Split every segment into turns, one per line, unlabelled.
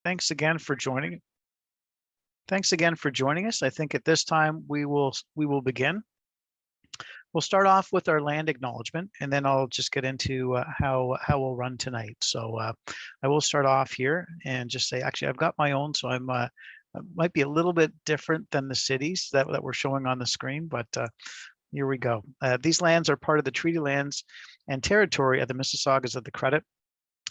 Thanks again for joining. Thanks again for joining us. I think at this time we will begin. We'll start off with our land acknowledgement, and then I'll just get into how we'll run tonight. So I will start off here and just say, actually, I've got my own, so I'm might be a little bit different than the cities that we're showing on the screen, but here we go. These lands are part of the treaty lands and territory of the Mississaugas of the Credit.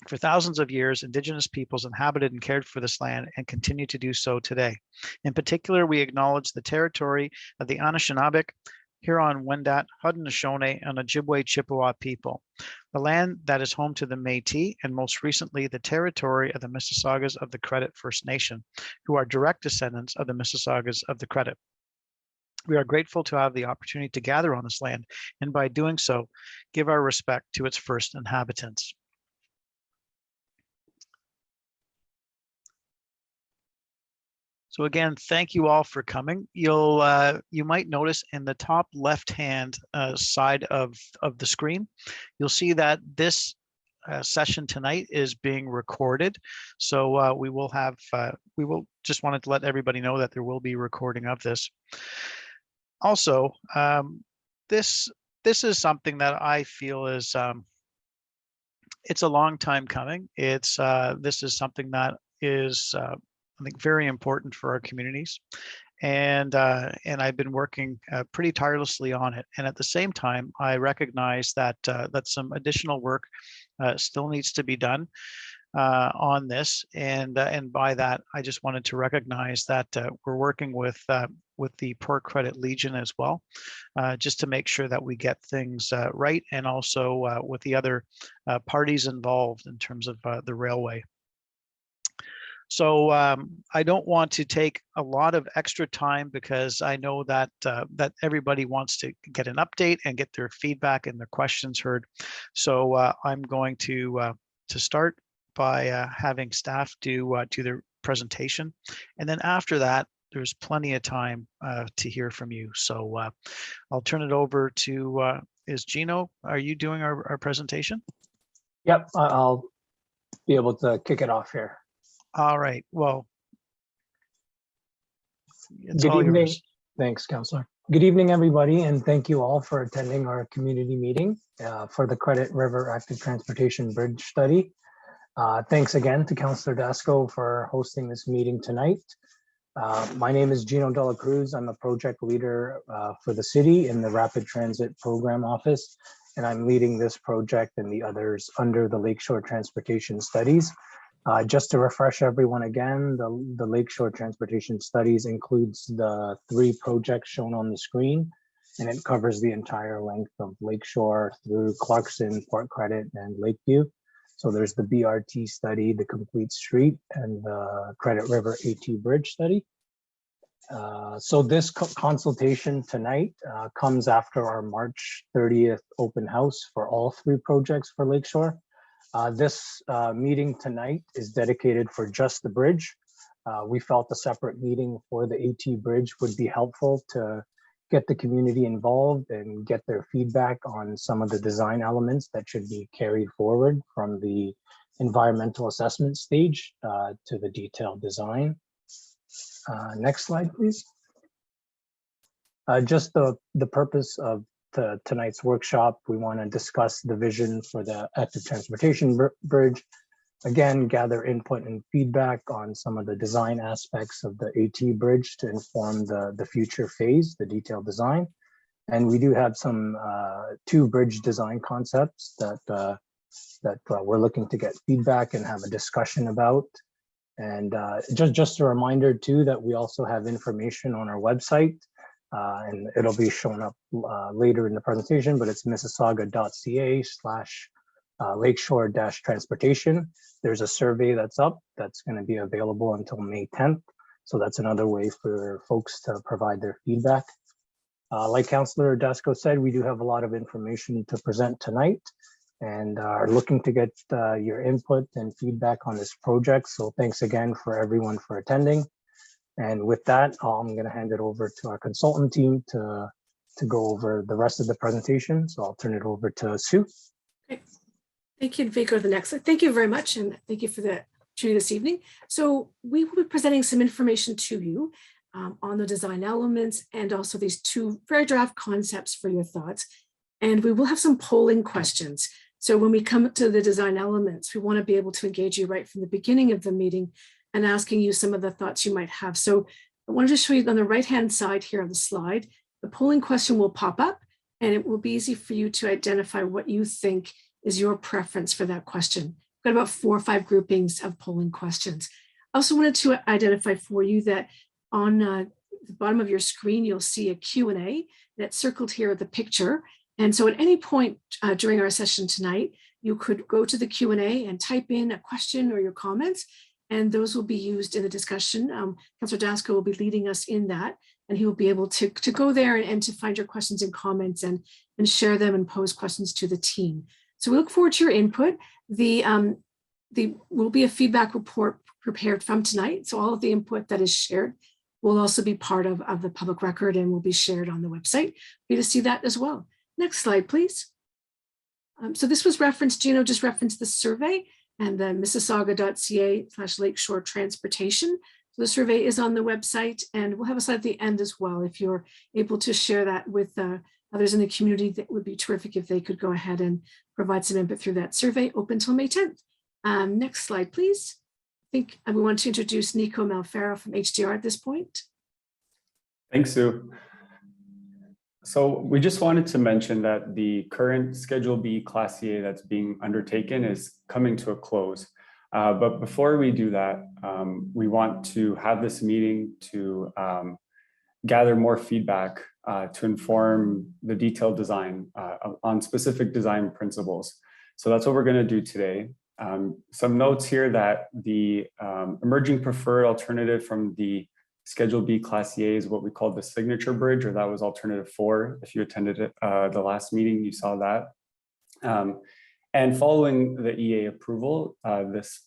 For thousands of years, Indigenous peoples inhabited and cared for this land and continue to do so today. In particular, we acknowledge the territory of the Anishinaabe, Huron-Wendat, Haudenosaunee, and Ojibwe Chippewa people, the land that is home to the Métis, and most recently, the territory of the Mississaugas of the Credit First Nation, who are direct descendants of the Mississaugas of the Credit. We are grateful to have the opportunity to gather on this land, and by doing so, give our respect to its first inhabitants. So again, thank you all for coming. You might notice in the top left-hand side of the screen, you'll see that this session tonight is being recorded. So we will just wanted to let everybody know that there will be recording of this. Also, this is something that I feel is it's a long time coming. This is something that is I think very important for our communities, and I've been working pretty tirelessly on it. And at the same time, I recognize that that some additional work still needs to be done on this. And by that, I just wanted to recognize that we're working with the Port Credit Legion as well, just to make sure that we get things right, and also with the other parties involved in terms of the railway. So I don't want to take a lot of extra time, because I know that that everybody wants to get an update and get their feedback and their questions heard. So I'm going to start by having staff do their presentation, and then after that, there's plenty of time to hear from you. So I'll turn it over to is Gino? Are you doing our presentation?
Yep, I'll be able to kick it off here.
All right. Well,
good evening. Thanks, Councillor. Good evening, everybody, and thank you all for attending our community meeting for the Credit River Active Transportation Bridge Study. Thanks again to Councillor Dasco for hosting this meeting tonight. My name is Gino Dela Cruz. I'm a project leader for the city in the Rapid Transit Program Office, and I'm leading this project and the others under the Lakeshore Transportation Studies. Just to refresh everyone again, the Lakeshore Transportation Studies includes the 3 projects shown on the screen, and it covers the entire length of Lakeshore through Clarkson, Port Credit, and Lakeview. So there's the BRT study, the Complete Street, and the Credit River AT Bridge study. So this consultation tonight comes after our March 30th open house for all 3 projects for Lakeshore. This meeting tonight is dedicated for just the bridge. We felt a separate meeting for the AT bridge would be helpful to get the community involved and get their feedback on some of the design elements that should be carried forward from the environmental assessment stage to the detailed design. Next slide, please. Just the purpose of tonight's workshop, we want to discuss the vision for the active transportation bridge. Again, gather input and feedback on some of the design aspects of the AT bridge to inform the future phase, the detailed design. And we do have some 2 bridge design concepts that we're looking to get feedback and have a discussion about. And just a reminder too that we also have information on our website. And it'll be shown up later in the presentation, but it's mississauga.ca/lakeshore-transportation. There's a survey that's up that's going to be available until May 10th. So that's another way for folks to provide their feedback. Like Councillor Dasco said, we do have a lot of information to present tonight and are looking to get your input and feedback on this project. So thanks again for everyone for attending. And with that, I'm going to hand it over to our consultant team to go over the rest of the presentation. So I'll turn it over to Sue.
Great. Thank you. If we go to the next slide. Thank you very much. And thank you for the to you this evening. So we will be presenting some information to you on the design elements and also these two very draft concepts for your thoughts. And we will have some polling questions. So when we come to the design elements, we want to be able to engage you right from the beginning of the meeting and asking you some of the thoughts you might have. So I wanted to show you on the right-hand side here on the slide, the polling question will pop up and it will be easy for you to identify what you think is your preference for that question. We've got about 4 or 5 groupings of polling questions. I also wanted to identify for you that on the bottom of your screen, you'll see a Q&A that's circled here with the picture. And so at any point during our session tonight, you could go to the Q&A and type in a question or your comments, and those will be used in the discussion. Councillor Dasko will be leading us in that, and he will be able to go there and to find your questions and comments and share them and pose questions to the team. So we look forward to your input. There will be a feedback report prepared from tonight. So all of the input that is shared will also be part of the public record and will be shared on the website for you to see that as well. Next slide, please. So this was referenced, Gino just referenced the survey and the Mississauga.ca/Lakeshore Transportation. So the survey is on the website, and we'll have a slide at the end as well. If you're able to share that with others in the community, that would be terrific if they could go ahead and provide some input through that survey, open till May 10th. Next slide, please. I think we want to introduce Nico Malfaro from HDR at this point.
Thanks, Sue. So we just wanted to mention that the current Schedule B Class CA that's being undertaken is coming to a close. But before we do that, we want to have this meeting to gather more feedback to inform the detailed design on specific design principles. So that's what we're going to do today. Some notes here that the emerging preferred alternative from the Schedule B Class CA is what we call the signature bridge, or that was alternative 4. If you attended it, the last meeting, you saw that. And following the EA approval, this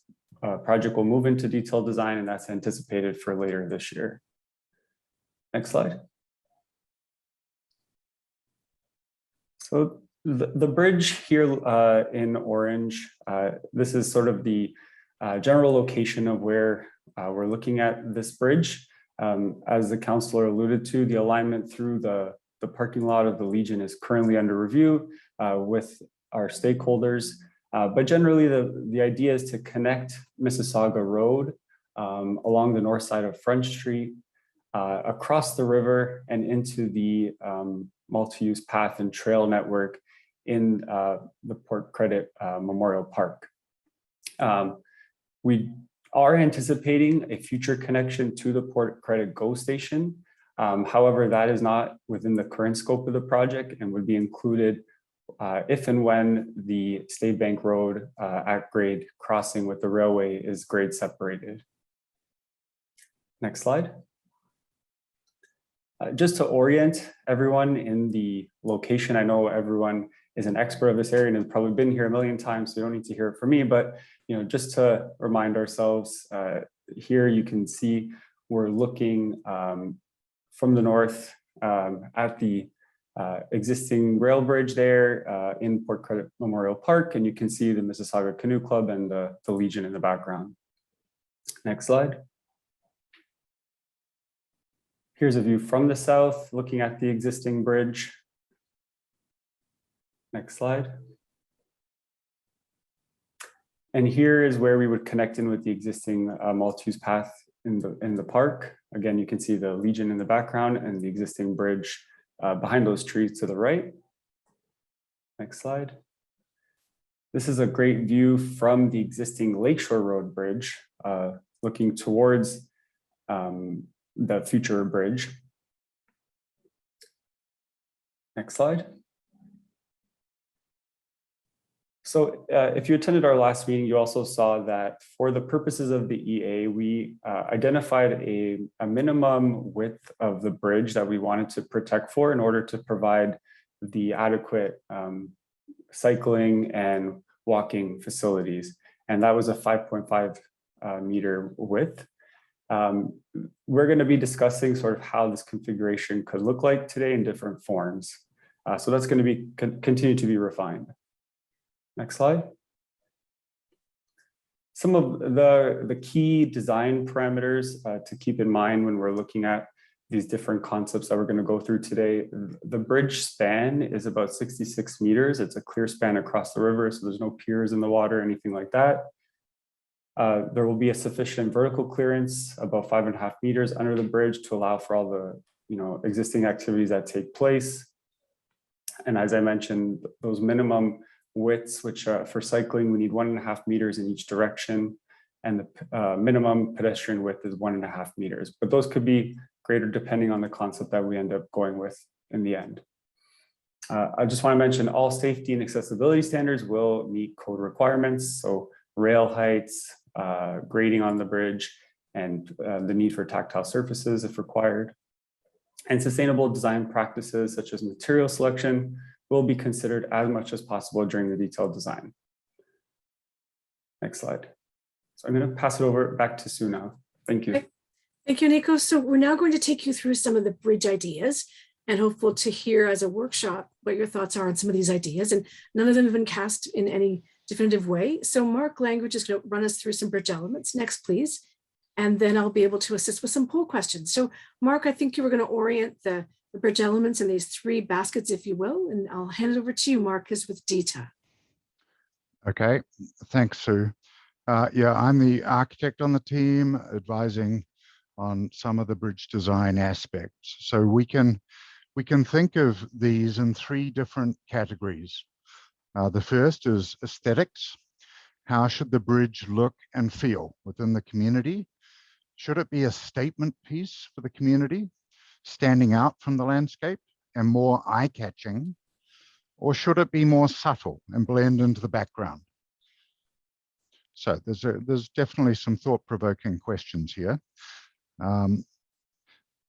project will move into detailed design, and that's anticipated for later this year. Next slide. So the bridge here in orange, this is sort of the general location of where we're looking at this bridge. As the councillor alluded to, the alignment through the parking lot of the Legion is currently under review with our stakeholders. But generally, the idea is to connect Mississauga Road along the north side of Front Street, across the river and into the multi-use path and trail network in the Port Credit Memorial Park. We are anticipating a future connection to the Port Credit GO station. However, that is not within the current scope of the project and would be included if and when the State Bank Road at grade crossing with the railway is grade separated. Next slide. Just to orient everyone in the location, I know everyone is an expert of this area and has probably been here a million times, so you don't need to hear it from me, but just to remind ourselves, here you can see we're looking from the north at the existing rail bridge there in Port Credit Memorial Park, and you can see the Mississauga Canoe Club and the Legion in the background. Next slide. Here's a view from the south, looking at the existing bridge. Next slide. And here is where we would connect in with the existing multi-use path in the park. Again, you can see the Legion in the background and the existing bridge behind those trees to the right. Next slide. This is a great view from the existing Lakeshore Road bridge, looking towards the future bridge. Next slide. So if you attended our last meeting, you also saw that for the purposes of the EA, we identified a minimum width of the bridge that we wanted to protect for in order to provide the adequate cycling and walking facilities. And that was a 5.5 meter width. We're going to be discussing sort of how this configuration could look like today in different forms. So that's going to be continue to be refined. Next slide. Some of the key design parameters to keep in mind when we're looking at these different concepts that we're going to go through today. The bridge span is about 66 meters. It's a clear span across the river, so there's no piers in the water, anything like that. There will be a sufficient vertical clearance, about 5.5 meters under the bridge, to allow for all the existing activities that take place. And as I mentioned, those minimum widths, which for cycling, we need 1.5 meters in each direction, and the minimum pedestrian width is 1.5 meters. But those could be greater depending on the concept that we end up going with in the end. I just want to mention all safety and accessibility standards will meet code requirements. So rail heights, grading on the bridge, and the need for tactile surfaces if required. And sustainable design practices such as material selection will be considered as much as possible during the detailed design. Next slide. So I'm going to pass it over back to Sue now. Thank you.
Thank you, Nico. So we're now going to take you through some of the bridge ideas, and hopeful to hear as a workshop what your thoughts are on some of these ideas. And none of them have been cast in any definitive way. So Mark Langridge is going to run us through some bridge elements. Next, please. And then I'll be able to assist with some poll questions. So Mark, I think you were going to orient the bridge elements in these three baskets, if you will, and I'll hand it over to you, Marcus, with Dita.
Okay, thanks, Sue. Yeah, I'm the architect on the team, advising on some of the bridge design aspects. So we can think of these in three different categories. The first is aesthetics. How should the bridge look and feel within the community? Should it be a statement piece for the community, standing out from the landscape and more eye-catching, or should it be more subtle and blend into the background? So there's definitely some thought-provoking questions here.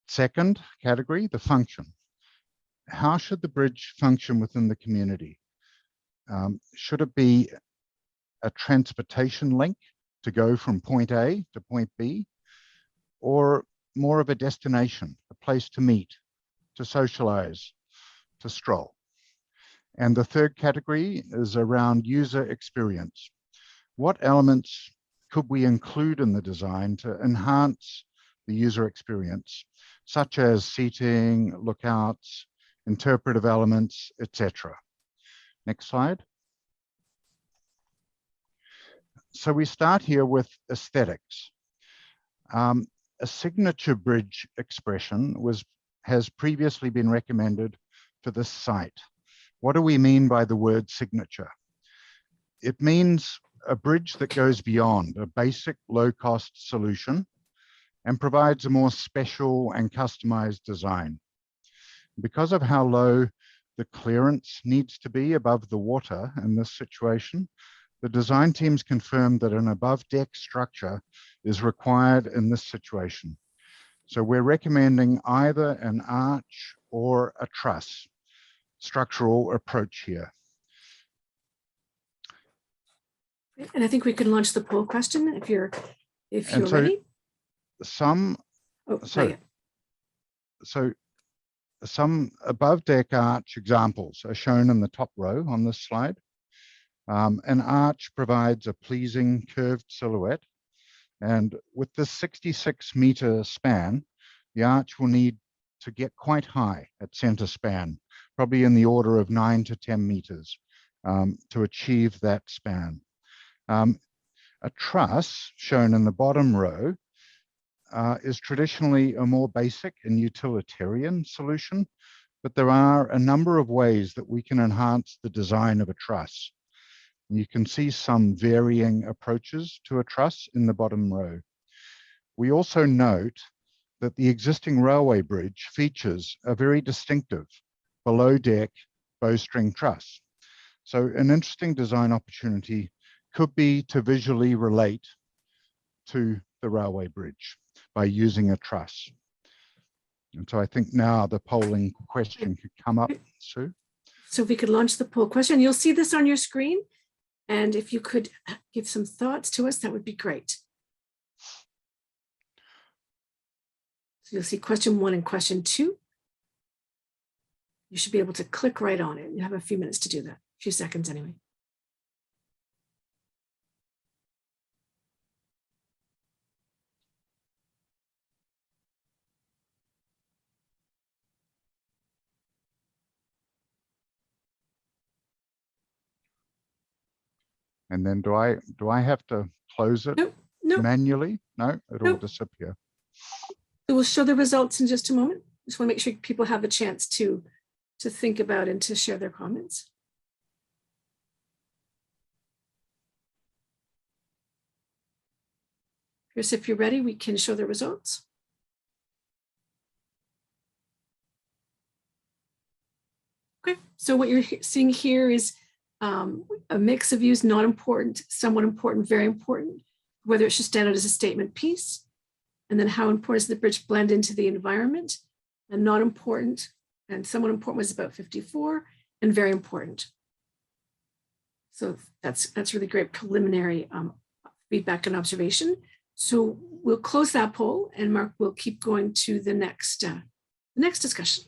Second category, the function. How should the bridge function within the community? Should it be a transportation link to go from point A to point B, or more of a destination, a place to meet, to socialize, to stroll? And the third category is around user experience. What elements could we include in the design to enhance the user experience, such as seating, lookouts, interpretive elements, etc.? Next slide. So we start here with aesthetics. A signature bridge expression has previously been recommended for this site. What do we mean by the word signature? It means a bridge that goes beyond a basic low-cost solution and provides a more special and customized design. Because of how low the clearance needs to be above the water in this situation, the design teams confirmed that an above-deck structure is required in this situation. So we're recommending either an arch or a truss structural approach here.
And I think we can launch the poll question if you're ready.
Some above deck arch examples are shown in the top row on this slide. An arch provides a pleasing curved silhouette, and with this 66-meter span, the arch will need to get quite high at center span, probably in the order of 9 to 10 meters to achieve that span. A truss, shown in the bottom row, is traditionally a more basic and utilitarian solution, but there are a number of ways that we can enhance the design of a truss. And you can see some varying approaches to a truss in the bottom row. We also note that the existing railway bridge features a very distinctive below-deck bowstring truss. So an interesting design opportunity could be to visually relate to the railway bridge by using a truss. And so I think now the polling question could come up, Sue.
So if we could launch the poll question, you'll see this on your screen. And if you could give some thoughts to us, that would be great. So you'll see question 1 and question 2. You should be able to click right on it. You have a few minutes to do that, a few seconds anyway.
And then do I have to close it
Nope, nope,
manually? No, it'll
Nope.
disappear.
we will show the results in just a moment. Just want to make sure people have a chance to think about and to share their comments. Chris, if you're ready, we can show the results. Okay, so what you're seeing here is a mix of views, not important, somewhat important, very important, whether it should stand out as a statement piece, and then how important does the bridge blend into the environment, and not important, and somewhat important was about 54, and very important. So that's really great preliminary feedback and observation. So we'll close that poll, and Mark will keep going to the next discussion.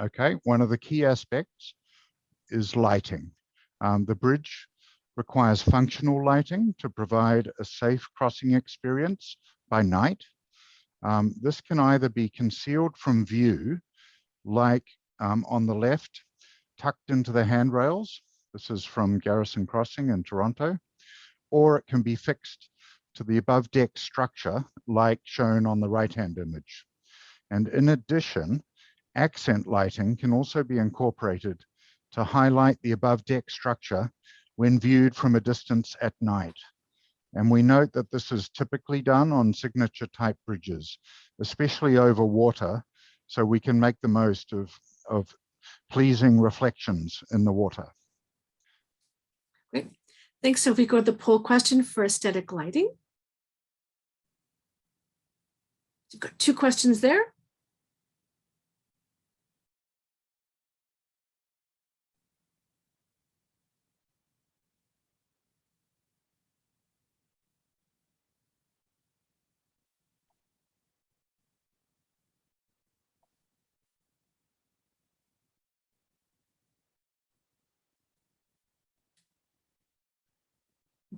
Okay, one of the key aspects is lighting. The bridge requires functional lighting to provide a safe crossing experience by night. This can either be concealed from view, like on the left, tucked into the handrails. This is from Garrison Crossing in Toronto, or it can be fixed to the above deck structure, like shown on the right-hand image. And in addition, accent lighting can also be incorporated to highlight the above deck structure when viewed from a distance at night. And we note that this is typically done on signature type bridges, especially over water, so we can make the most of pleasing reflections in the water.
Great. Thanks. So if we go to the poll question for aesthetic lighting. You've got 2 questions there.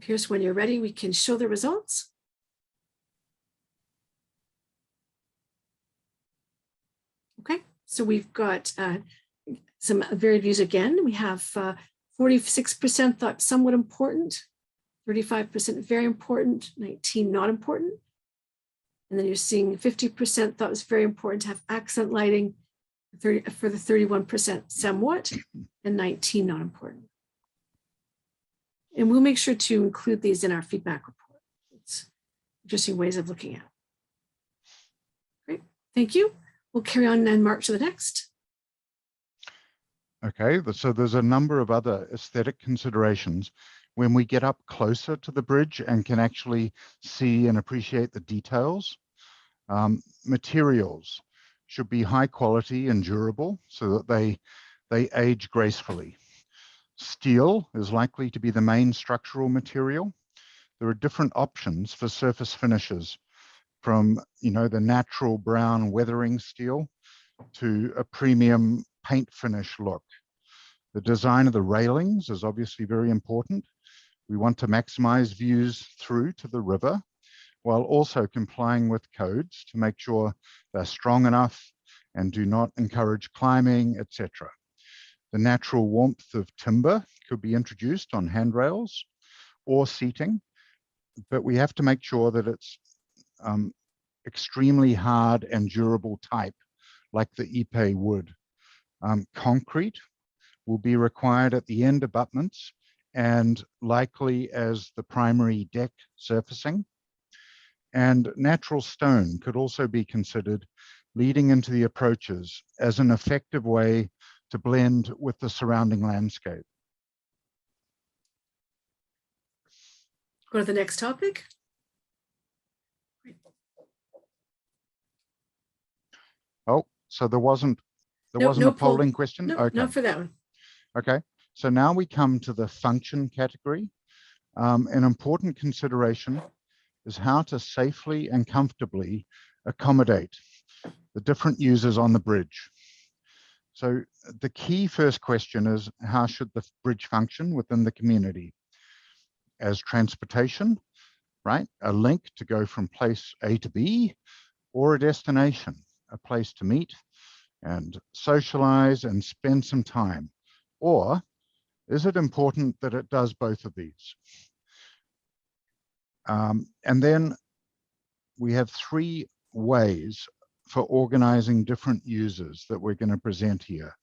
Pierce, when you're ready, we can show the results. Okay, so we've got some varied views again. We have 46% thought somewhat important, 35% very important, 19% not important. And then you're seeing 50% thought it was very important to have accent lighting, for the 31% somewhat, and 19% not important. And we'll make sure to include these in our feedback report. It's interesting ways of looking at it. Great, thank you. We'll carry on and march to the next.
Okay, so there's a number of other aesthetic considerations when we get up closer to the bridge and can actually see and appreciate the details. Materials should be high quality and durable so that they age gracefully. Steel is likely to be the main structural material. There are different options for surface finishes, from the natural brown weathering steel to a premium paint finish look. The design of the railings is obviously very important. We want to maximize views through to the river while also complying with codes to make sure they're strong enough and do not encourage climbing, etc. The natural warmth of timber could be introduced on handrails or seating, but we have to make sure that it's extremely hard and durable type, like the Ipe wood. Concrete will be required at the end abutments and likely as the primary deck surfacing. And natural stone could also be considered leading into the approaches as an effective way to blend with the surrounding landscape.
Go to the next topic.
Oh, so there wasn't
No
a polling question?
No,
Okay.
not for that one.
Okay, so now we come to the function category. An important consideration is how to safely and comfortably accommodate the different users on the bridge. So the key first question is, how should the bridge function within the community? As transportation, right? A link to go from place A to B, or a destination, a place to meet and socialize and spend some time. Or Is it important that it does both of these? And then we have 3 ways for organizing different users that we're going to present here.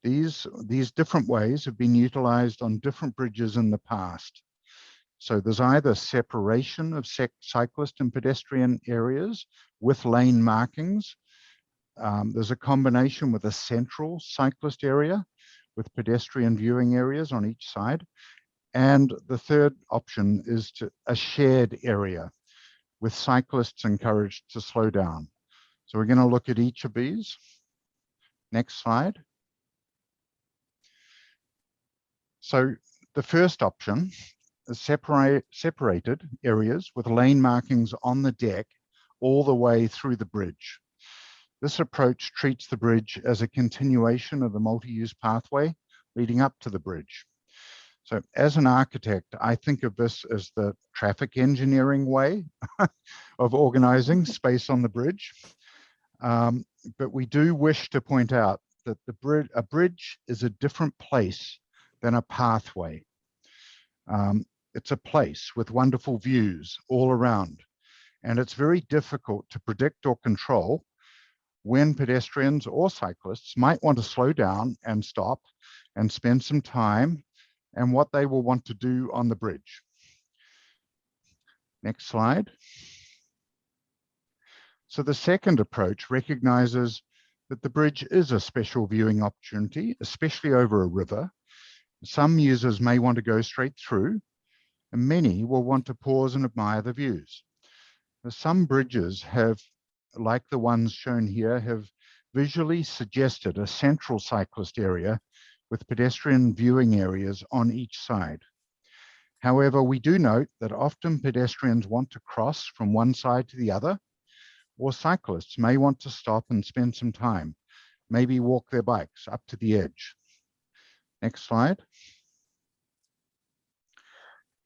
These different ways have been utilized on different bridges in the past. So there's either separation of cyclist and pedestrian areas with lane markings. There's a combination with a central cyclist area with pedestrian viewing areas on each side. And the third option is a shared area with cyclists encouraged to slow down. So we're going to look at each of these. Next slide. So the first option is separated areas with lane markings on the deck all the way through the bridge. This approach treats the bridge as a continuation of the multi-use pathway leading up to the bridge. So as an architect, I think of this as the traffic engineering way of organizing space on the bridge. But we do wish to point out that a bridge is a different place than a pathway. It's a place with wonderful views all around, and it's very difficult to predict or control when pedestrians or cyclists might want to slow down and stop and spend some time and what they will want to do on the bridge. Next slide. So the second approach recognizes that the bridge is a special viewing opportunity, especially over a river. Some users may want to go straight through, and many will want to pause and admire the views. Some bridges have, like the ones shown here, have visually suggested a central cyclist area with pedestrian viewing areas on each side. However, we do note that often pedestrians want to cross from one side to the other, or cyclists may want to stop and spend some time, maybe walk their bikes up to the edge. Next slide.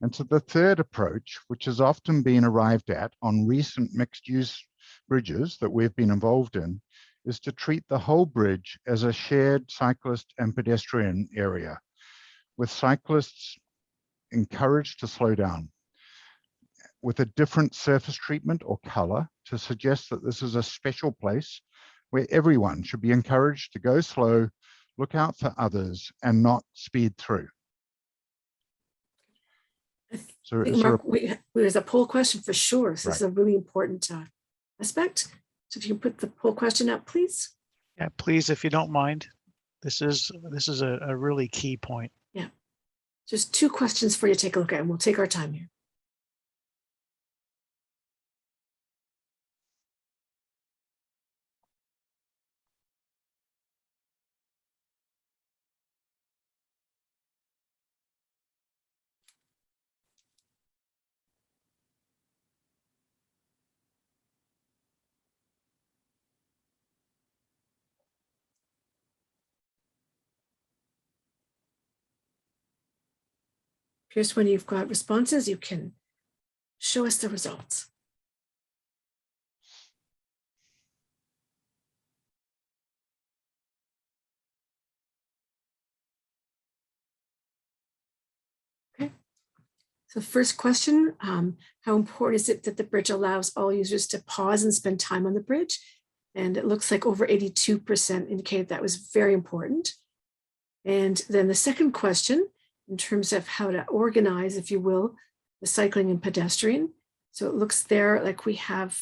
And so the third approach, which has often been arrived at on recent mixed-use bridges that we've been involved in, is to treat the whole bridge as a shared cyclist and pedestrian area, with cyclists encouraged to slow down, with a different surface treatment or color to suggest that this is a special place where everyone should be encouraged to go slow, look out for others, and not speed through. So
Mark, there's a poll question for sure. So
Right.
this is a really important aspect. So if you can put the poll question up, please.
Yeah, please, if you don't mind. This is a really key point.
Yeah. Just 2 questions for you to take a look at, and we'll take our time here. Here's when you've got responses, you can show us the results. Okay. So first question, how important is it that the bridge allows all users to pause and spend time on the bridge? And it looks like over 82% indicated that was very important. And then the second question, in terms of how to organize, if you will, the cycling and pedestrian. So it looks there like we have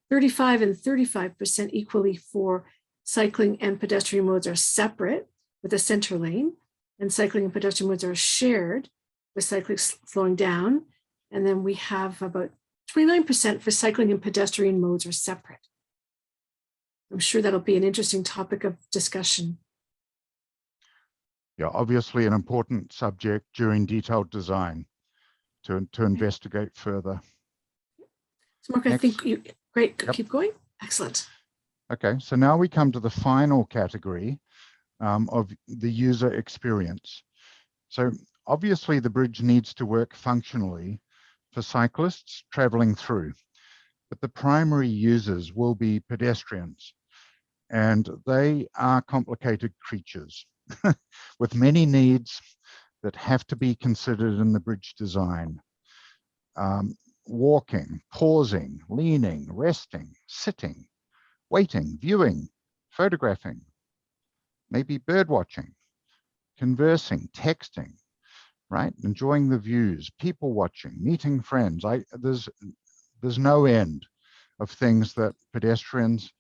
35 and 35% equally for cycling and pedestrian modes are separate with a center lane, and cycling and pedestrian modes are shared with cyclists slowing down. And then we have about 29% for cycling and pedestrian modes are separate. I'm sure that'll be an interesting topic of discussion.
Yeah, obviously an important subject during detailed design to investigate further.
So Mark,
Next.
I think you, great,
Yep.
Keep going. Excellent.
Okay, so now we come to the final category of the user experience. So obviously the bridge needs to work functionally for cyclists traveling through, but the primary users will be pedestrians, and they are complicated creatures with many needs that have to be considered in the bridge design. Walking, pausing, leaning, resting, sitting, waiting, viewing, photographing, maybe bird watching, conversing, texting, right? Enjoying the views, people watching, meeting friends. There's no end of things that pedestrians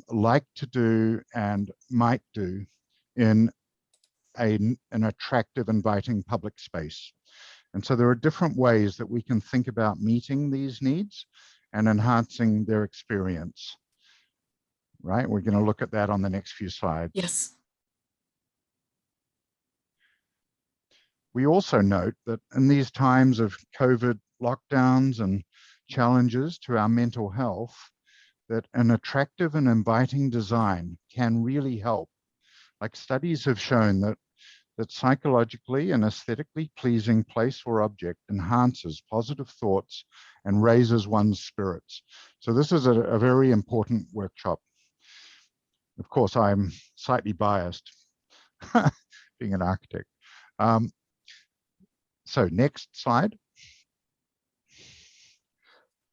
like to do and might do in an attractive, inviting public space. And so there are different ways that we can think about meeting these needs and enhancing their experience, right? We're going to look at that on the next few slides.
Yes.
We also note that in these times of COVID lockdowns and challenges to our mental health, that an attractive and inviting design can really help. Like studies have shown that psychologically and aesthetically pleasing place or object enhances positive thoughts and raises one's spirits. So this is a very important workshop. Of course, I'm slightly biased, being an architect. So next slide.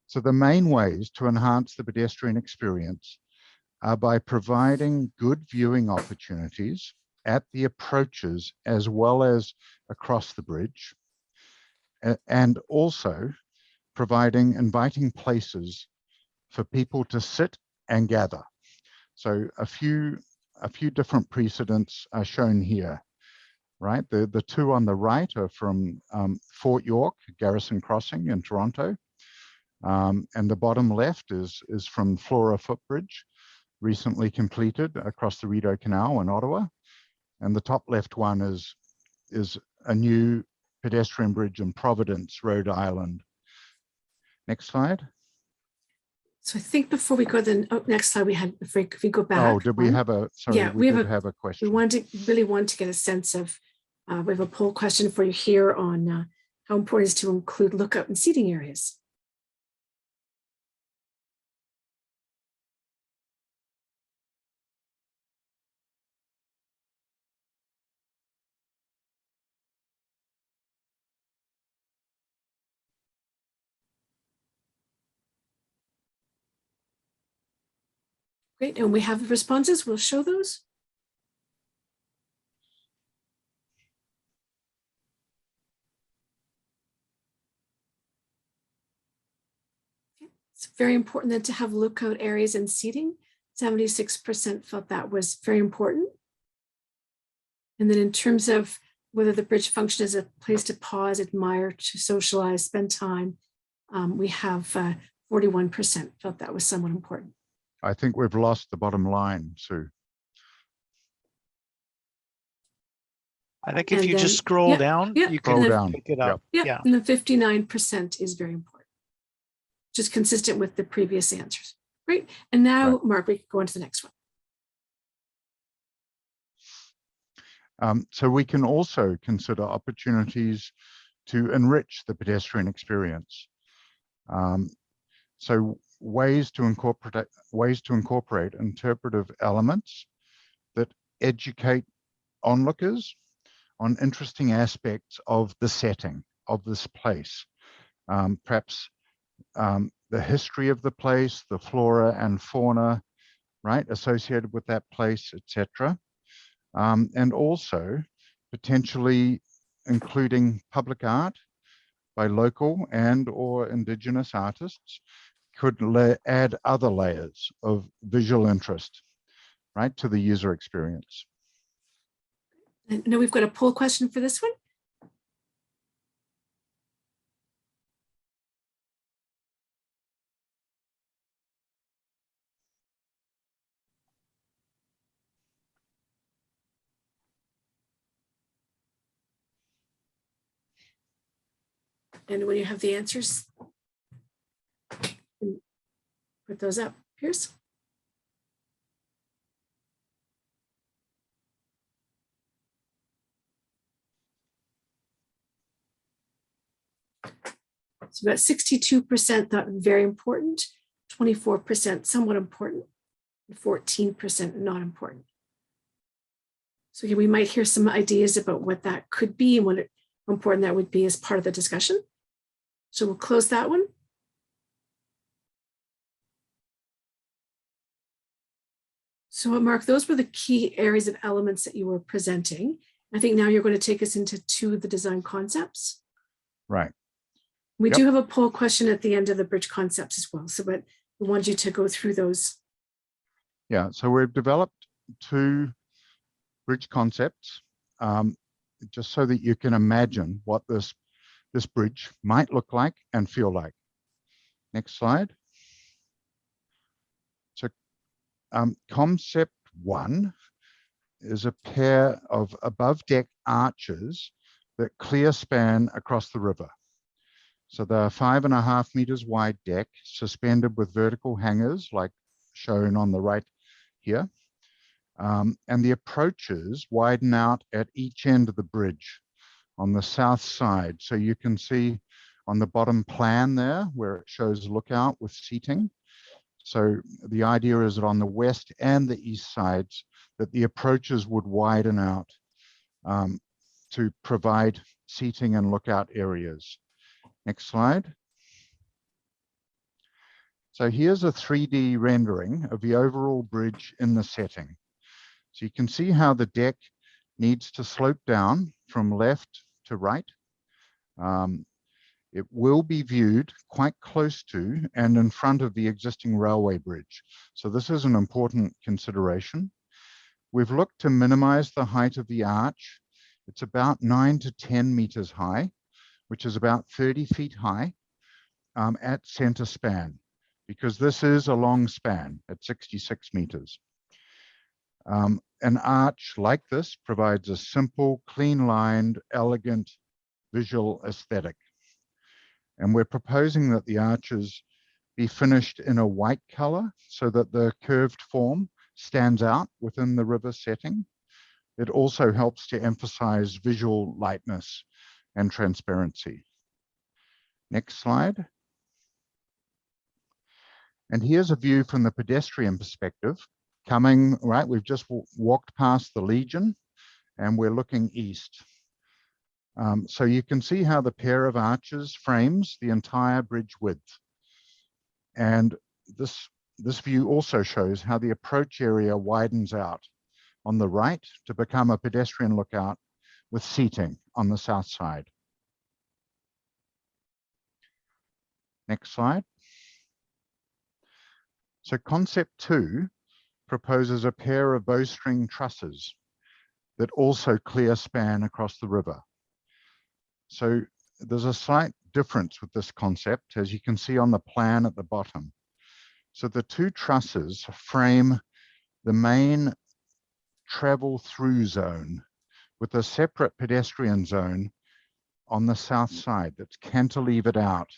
So the main ways to enhance the pedestrian experience are by providing good viewing opportunities at the approaches as well as across the bridge, and also providing inviting places for people to sit and gather. So a few different precedents are shown here, right? The two on the right are from Fort York, Garrison Crossing in Toronto. And the bottom left is from Flora Footbridge, recently completed across the Rideau Canal in Ottawa. And the top left one is a new pedestrian bridge in Providence, Rhode Island. Next slide.
So I think before we go to the next slide, if we go back.
Oh, did we have a, sorry,
yeah,
we did have a question.
We really want to get a sense of, we have a poll question for you here on how important it is to include lookout and seating areas. Great, and we have the responses. We'll show those. Okay. It's very important then to have lookout areas and seating. 76% felt that was very important. And then in terms of whether the bridge function is a place to pause, admire, to socialize, spend time, we have 41% felt that was somewhat important.
I think we've lost the bottom line, Sue.
I think if you just scroll down, you can pick it up.
Yeah, and the 59% is very important, just consistent with the previous answers. Great. And now, Mark, we can go on to the next one.
So we can also consider opportunities to enrich the pedestrian experience. So ways to incorporate interpretive elements that educate onlookers on interesting aspects of the setting of this place. Perhaps the history of the place, the flora and fauna, right, associated with that place, etc. And also potentially including public art by local and or Indigenous artists could add other layers of visual interest, right, to the user experience.
And now we've got a poll question for this one. And when you have the answers, put those up, Pierce. So about 62% thought very important, 24% somewhat important, and 14% not important. So we might hear some ideas about what that could be and how important that would be as part of the discussion. So we'll close that one. So Mark, those were the key areas of elements that you were presenting. I think now you're going to take us into two of the design concepts.
Right.
We
Yep.
do have a poll question at the end of the bridge concepts as well. So, but we want you to go through those.
Yeah, so we've developed two bridge concepts, just so that you can imagine what this bridge might look like and feel like. Next slide. So concept one is a pair of above deck arches that clear span across the river. So they're 5.5 meters wide deck suspended with vertical hangers like shown on the right here. And the approaches widen out at each end of the bridge on the south side. So you can see on the bottom plan there where it shows lookout with seating. So the idea is that on the west and the east sides that the approaches would widen out to provide seating and lookout areas. Next slide. So here's a 3D rendering of the overall bridge in the setting. So you can see how the deck needs to slope down from left to right. It will be viewed quite close to and in front of the existing railway bridge. So this is an important consideration. We've looked to minimize the height of the arch. It's about 9 to 10 meters high, which is about 30 feet high at center span, because this is a long span at 66 meters. An arch like this provides a simple, clean-lined, elegant visual aesthetic. And we're proposing that the arches be finished in a white color so that the curved form stands out within the river setting. It also helps to emphasize visual lightness and transparency. Next slide. And here's a view from the pedestrian perspective. Coming, right, we've just walked past the Legion and we're looking east. So you can see how the pair of arches frames the entire bridge width. And this view also shows how the approach area widens out on the right to become a pedestrian lookout with seating on the south side. Next slide. So concept two proposes a pair of bowstring trusses that also clear span across the river. So there's a slight difference with this concept, as you can see on the plan at the bottom. So the two trusses frame the main travel through zone with a separate pedestrian zone on the south side that's cantilevered out.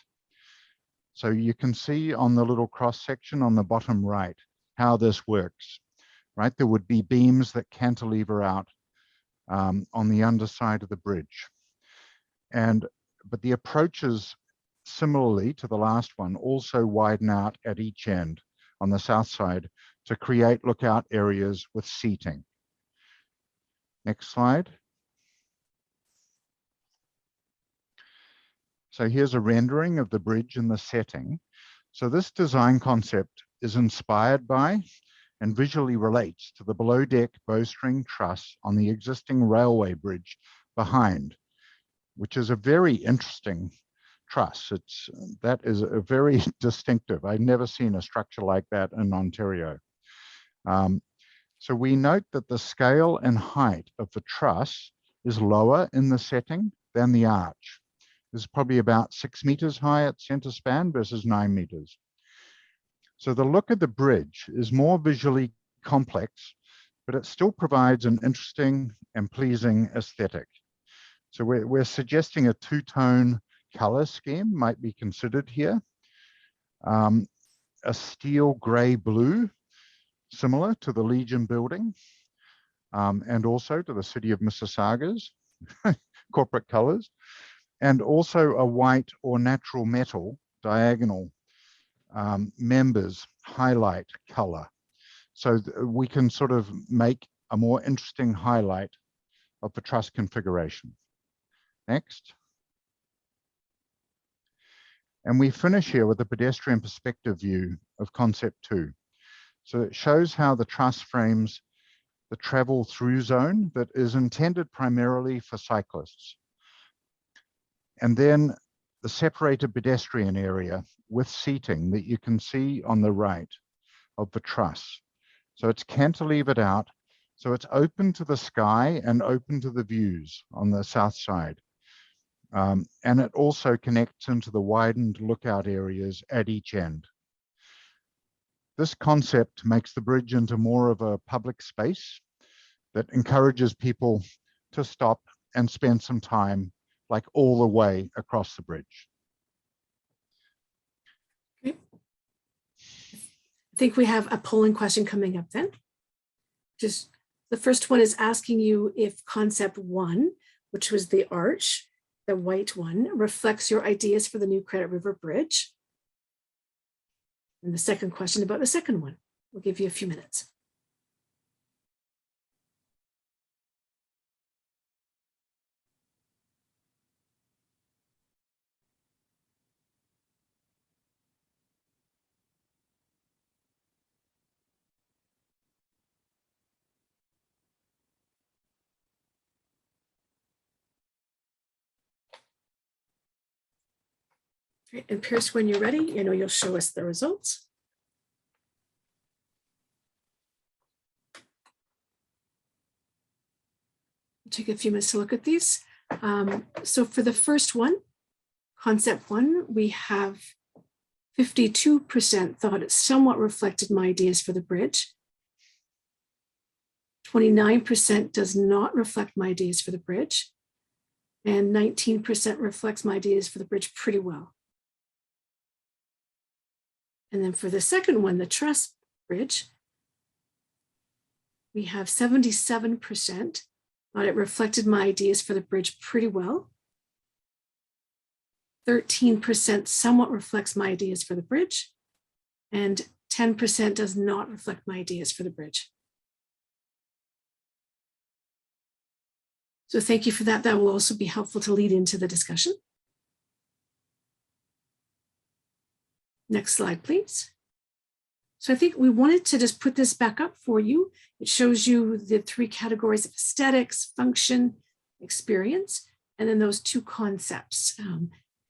So you can see on the little cross section on the bottom right how this works, right? There would be beams that cantilever out on the underside of the bridge. But the approaches, similarly to the last one, also widen out at each end on the south side to create lookout areas with seating. Next slide. So here's a rendering of the bridge in the setting. So this design concept is inspired by and visually relates to the below deck bowstring truss on the existing railway bridge behind, which is a very interesting truss. That is a very distinctive. I've never seen a structure like that in Ontario. So we note that the scale and height of the truss is lower in the setting than the arch. This is probably about 6 meters high at center span versus 9 meters. So the look of the bridge is more visually complex, but it still provides an interesting and pleasing aesthetic. So we're suggesting a two-tone color scheme might be considered here. A steel gray blue, similar to the Legion building, and also to the city of Mississauga's corporate colors, and also a white or natural metal diagonal members highlight color. So we can sort of make a more interesting highlight of the truss configuration. Next. And we finish here with a pedestrian perspective view of concept 2. So it shows how the truss frames the travel through zone that is intended primarily for cyclists. And then the separated pedestrian area with seating that you can see on the right of the truss. So it's cantilevered out, so it's open to the sky and open to the views on the south side. And it also connects into the widened lookout areas at each end. This concept makes the bridge into more of a public space that encourages people to stop and spend some time, like all the way across the bridge.
Okay. I think we have a polling question coming up then. Just the first one is asking you if concept 1, which was the arch, the white one, reflects your ideas for the new Credit River Bridge. And the second question about the second one. We'll give you a few minutes. And Pierce, when you're ready, you'll show us the results. We'll take a few minutes to look at these. So for the first one, concept 1, we have 52% thought it somewhat reflected my ideas for the bridge. 29% does not reflect my ideas for the bridge. And 19% reflects my ideas for the bridge pretty well. And then for the second one, the Truss Bridge, we have 77% thought it reflected my ideas for the bridge pretty well. 13% somewhat reflects my ideas for the bridge, and 10% does not reflect my ideas for the bridge. So thank you for that. That will also be helpful to lead into the discussion. Next slide, please. So I think we wanted to just put this back up for you. It shows you the 3 categories of aesthetics, function, experience, and then those 2 concepts.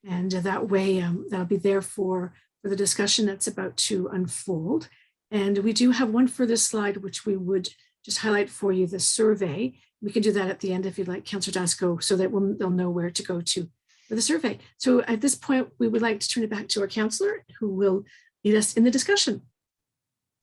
And that way, that'll be there for the discussion that's about to unfold. And we do have one further slide, which we would just highlight for you, the survey. We can do that at the end if you'd like, Councillor Dasco, so that they'll know where to go to for the survey. So at this point, we would like to turn it back to our councillor who will lead us in the discussion.